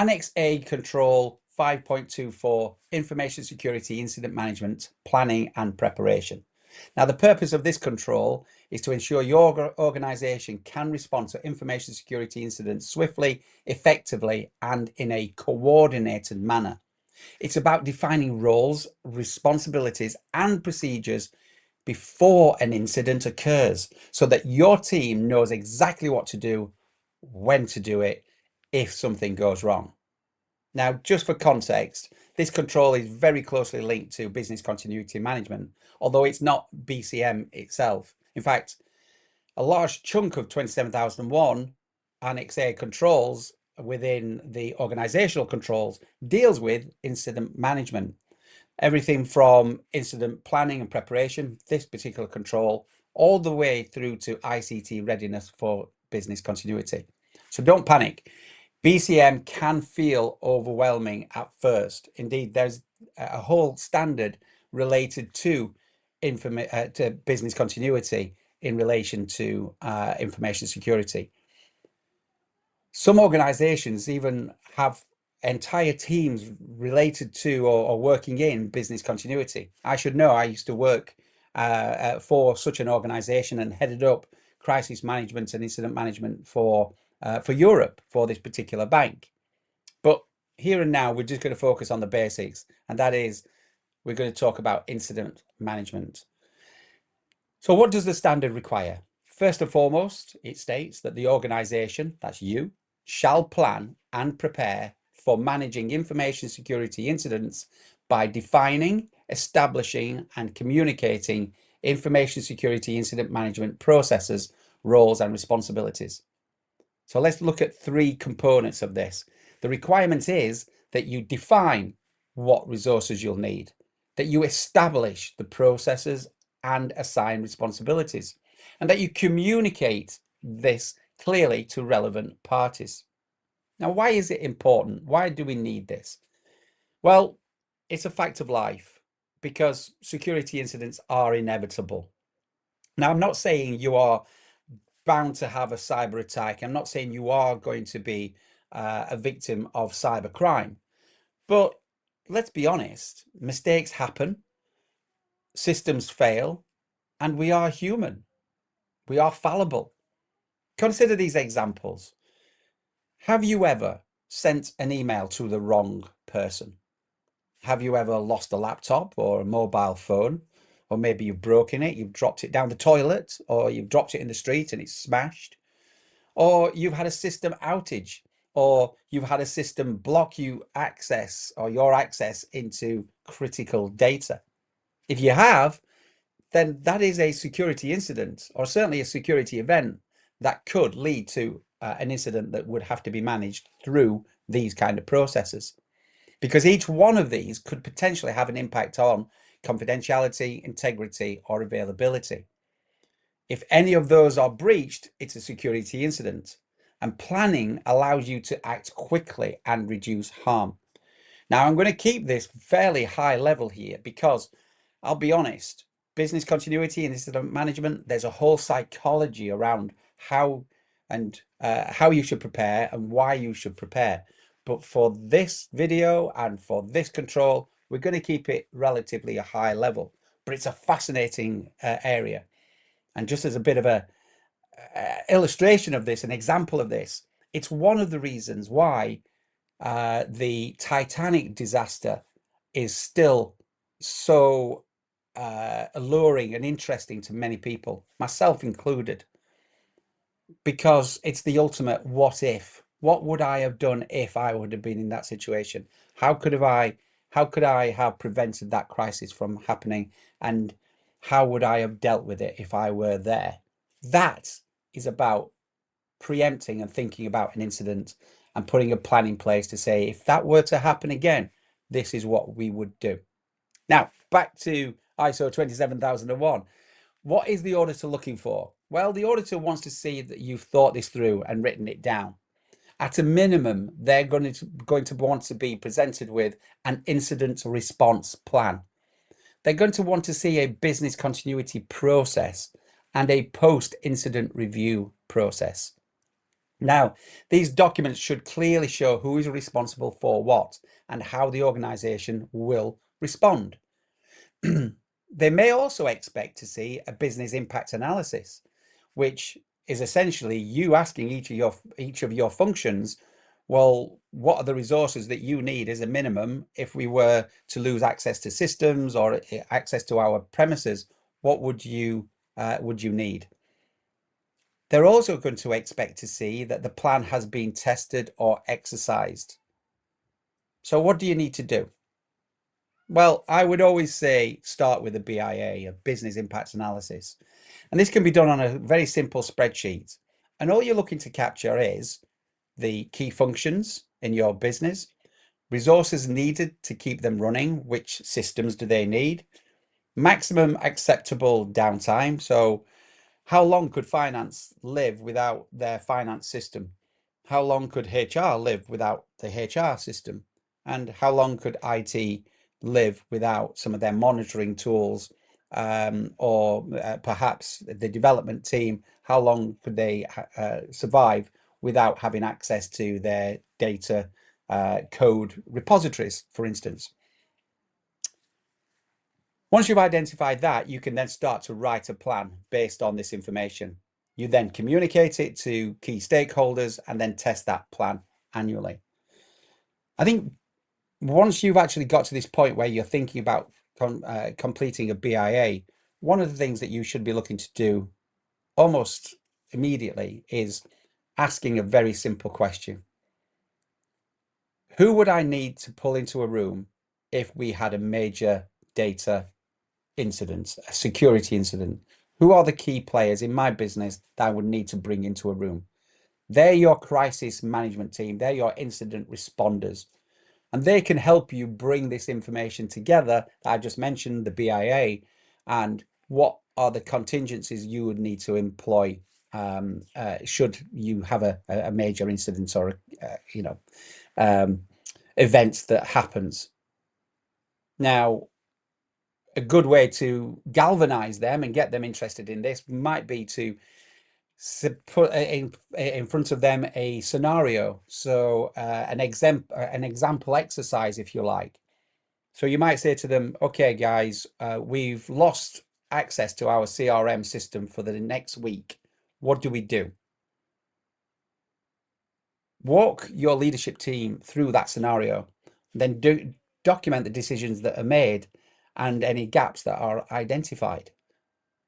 Annex A control 5.24 information security incident management, planning and preparation. Now, the purpose of this control is to ensure your organization can respond to information security incidents swiftly, effectively, and in a coordinated manner. It's about defining roles, responsibilities, and procedures before an incident occurs so that your team knows exactly what to do, when to do it, if something goes wrong. Now, just for context, this control is very closely linked to business continuity management, although it's not BCM itself. In fact, a large chunk of 27001 Annex A controls within the organizational controls deals with incident management. Everything from incident planning and preparation, this particular control, all the way through to ICT readiness for business continuity. So don't panic. BCM can feel overwhelming at first. Indeed, there's a whole standard related to business continuity in relation to information security. Some organizations even have entire teams related to or working in business continuity. I should know, I used to work for such an organization and headed up crisis management and incident management for Europe for this particular bank. But here and now, we're just going to focus on the basics, and that is we're going to talk about incident management. So what does the standard require? First and foremost, it states that the organization, that's you, shall plan and prepare for managing information security incidents by defining, establishing, and communicating information security incident management processes, roles, and responsibilities. So let's look at three components of this. The requirement is that you define what resources you'll need, that you establish the processes and assign responsibilities, and that you communicate this clearly to relevant parties. Now, why is it important? Why do we need this? Well, it's a fact of life because security incidents are inevitable. Now, I'm not saying you are bound to have a cyber attack. I'm not saying you are going to be a victim of cyber crime, but let's be honest, mistakes happen, systems fail, and we are human. We are fallible. Consider these examples. Have you ever sent an email to the wrong person? Have you ever lost a laptop or a mobile phone? Or maybe you've broken it, you've dropped it down the toilet, or you've dropped it in the street and it's smashed. Or you've had a system outage, or you've had a system block you access or your access into critical data. If you have, then that is a security incident, or certainly a security event that could lead to an incident that would have to be managed through these kind of processes. Because each one of these could potentially have an impact on confidentiality, integrity, or availability. If any of those are breached, it's a security incident. And planning allows you to act quickly and reduce harm. Now, I'm going to keep this fairly high level here because I'll be honest, business continuity and incident management, there's a whole psychology around how you should prepare and why you should prepare. But for this video and for this control, we're going to keep it relatively a high level. But it's a fascinating area. And just as a bit of a illustration of this, an example of this, it's one of the reasons why the Titanic disaster is still so alluring and interesting to many people, myself included, because it's the ultimate what if. What would I have done if I would have been in that situation? How could I have prevented that crisis from happening? And how would I have dealt with it if I were there? That is about preempting and thinking about an incident and putting a plan in place to say, if that were to happen again, this is what we would do. Now, back to ISO 27001. What is the auditor looking for? Well, the auditor wants to see that you've thought this through and written it down. At a minimum, they're going to want to be presented with an incident response plan. They're going to want to see a business continuity process and a post-incident review process. Now, these documents should clearly show who is responsible for what and how the organization will respond. They may also expect to see a business impact analysis, which is essentially you asking each of your functions, well, what are the resources that you need as a minimum if we were to lose access to systems or access to our premises? What would you need? They're also going to expect to see that the plan has been tested or exercised. So what do you need to do? Well, I would always say start with a BIA, a business impact analysis. And this can be done on a very simple spreadsheet. And all you're looking to capture is the key functions in your business, resources needed to keep them running, which systems do they need, maximum acceptable downtime. So how long could finance live without their finance system? How long could HR live without the HR system? And how long could IT live without some of their monitoring tools? Or perhaps the development team, how long could they survive without having access to their data code repositories, for instance? Once you've identified that, you can then start to write a plan based on this information. You then communicate it to key stakeholders and then test that plan annually. I think once you've actually got to this point where you're thinking about completing a BIA, one of the things that you should be looking to do almost immediately is asking a very simple question. Who would I need to pull into a room if we had a major data incident, a security incident? Who are the key players in my business that I would need to bring into a room? They're your crisis management team. They're your incident responders. And they can help you bring this information together that I just mentioned, the BIA, and what are the contingencies you would need to employ should you have a major incident or events that happens. Now, a good way to galvanize them and get them interested in this might be to put in front of them a scenario, so an example exercise, if you like. So you might say to them, okay guys, we've lost access to our CRM system for the next week. What do we do? Walk your leadership team through that scenario, then document the decisions that are made and any gaps that are identified.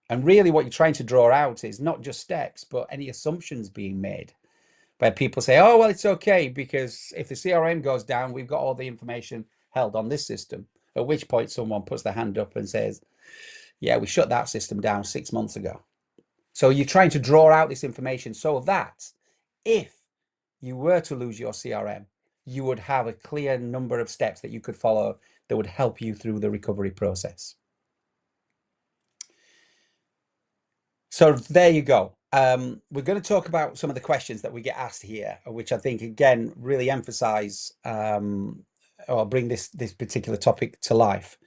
And really what you're trying to draw out is not just steps, but any assumptions being made, where people say, oh, well, it's okay, because if the CRM goes down, we've got all the information held on this system. At which point someone puts their hand up and says, yeah, we shut that system down 6 months ago. So you're trying to draw out this information so that if you were to lose your CRM, you would have a clear number of steps that you could follow that would help you through the recovery process. So there you go. We're going to talk about some of the questions that we get asked here, which I think, again, really emphasize or bring this particular topic to life.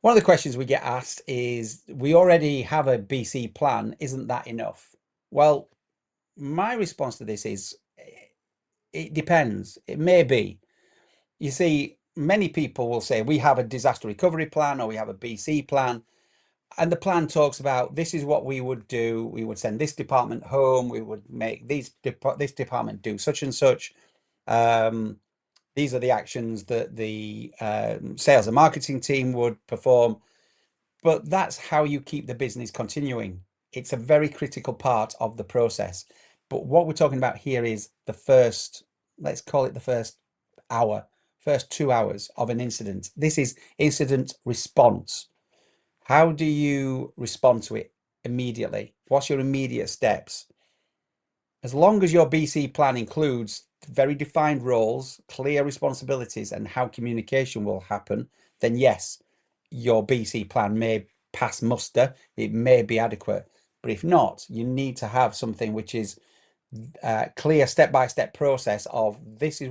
One of the questions we get asked is, we already have a BC plan, isn't that enough? Well, my response to this is, it depends. It may be. You see, many people will say, we have a disaster recovery plan or we have a BC plan. And the plan talks about, this is what we would do. We would send this department home. We would make this department do such and such. These are the actions that the sales and marketing team would perform. But that's how you keep the business continuing. It's a very critical part of the process. But what we're talking about here is the first, let's call it the first hour, first 2 hours of an incident. This is incident response. How do you respond to it immediately? What's your immediate steps? As long as your BC plan includes very defined roles, clear responsibilities, and how communication will happen, then yes, your BC plan may pass muster. It may be adequate. But if not, you need to have something which is a clear step-by-step process of, this is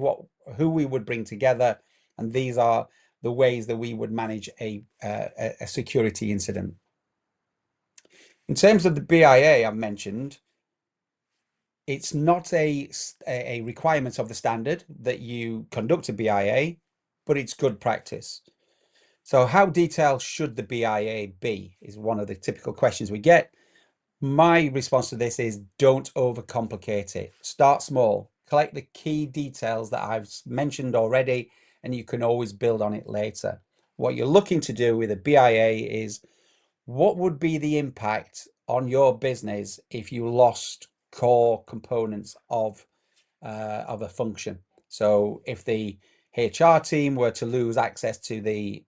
who we would bring together, and these are the ways that we would manage a security incident. In terms of the BIA I've mentioned, It's not a requirement of the standard that you conduct a BIA, but it's good practice. So how detailed should the BIA be is one of the typical questions we get. My response to this is don't overcomplicate it. Start small, collect the key details that I've mentioned already, and you can always build on it later. What you're looking to do with a BIA is what would be the impact on your business if you lost core components of a function? So if the HR team were to lose access to the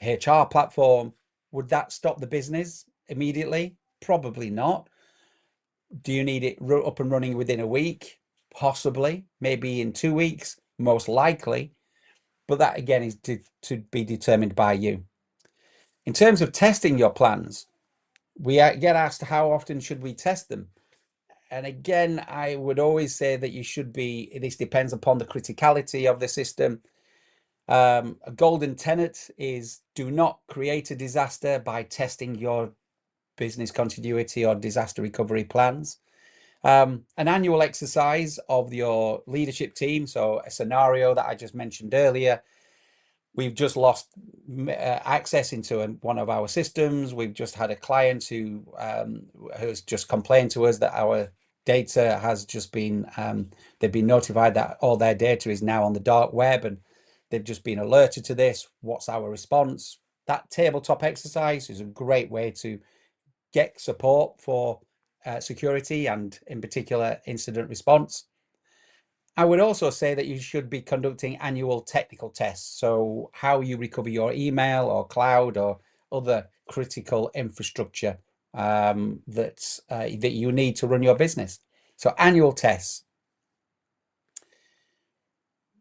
HR platform, would that stop the business immediately? Probably not. Do you need it up and running within a week? Possibly, maybe in 2 weeks, most likely. But that again is to be determined by you. In terms of testing your plans, we get asked how often should we test them? And again, I would always say that you should be, this depends upon the criticality of the system. A golden tenet is do not create a disaster by testing your business continuity or disaster recovery plans. An annual exercise of your leadership team. So a scenario that I just mentioned earlier, we've just lost access into one of our systems. We've just had a client who has just complained to us that our data has just been, they've been notified that all their data is now on the dark web, and they've just been alerted to this. What's our response? That tabletop exercise is a great way to get support for security and in particular incident response. I would also say that you should be conducting annual technical tests. So how you recover your email or cloud or other critical infrastructure that you need to run your business. So annual tests.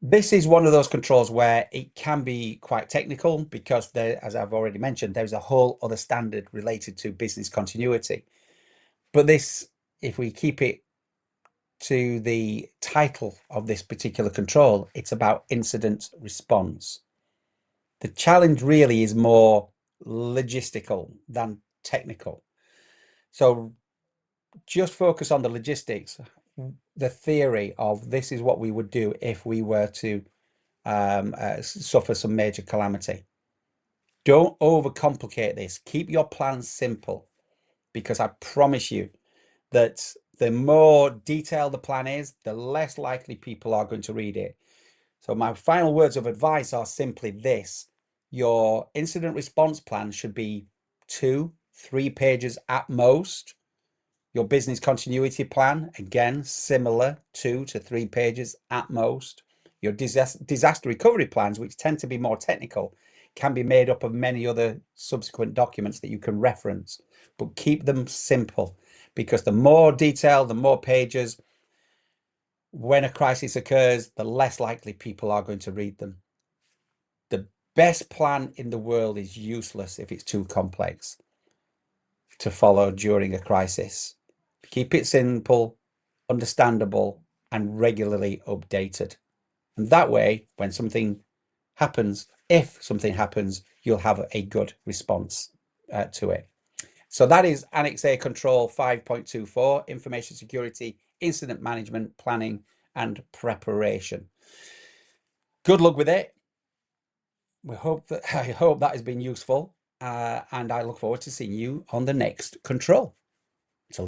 This is one of those controls where it can be quite technical because there, as I've already mentioned, there's a whole other standard related to business continuity. But this, if we keep it to the title of this particular control, it's about incident response. The challenge really is more logistical than technical. So just focus on the logistics, the theory of this is what we would do if we were to suffer some major calamity. Don't overcomplicate this. Keep your plans simple because I promise you that the more detailed the plan is, the less likely people are going to read it. So my final words of advice are simply this. Your incident response plan should be 2-3 pages at most. Your business continuity plan, again, similar, 2-3 pages at most. Your disaster recovery plans, which tend to be more technical, can be made up of many other subsequent documents that you can reference, but keep them simple because the more detail, the more pages, when a crisis occurs, the less likely people are going to read them. The best plan in the world is useless if it's too complex to follow during a crisis. Keep it simple, understandable, and regularly updated. And that way, when something happens, if something happens, you'll have a good response to it. So that is Annex A Control 5.24, Information Security, Incident Management, Planning and Preparation. Good luck with it. I hope that has been useful, and I look forward to seeing you on the next control.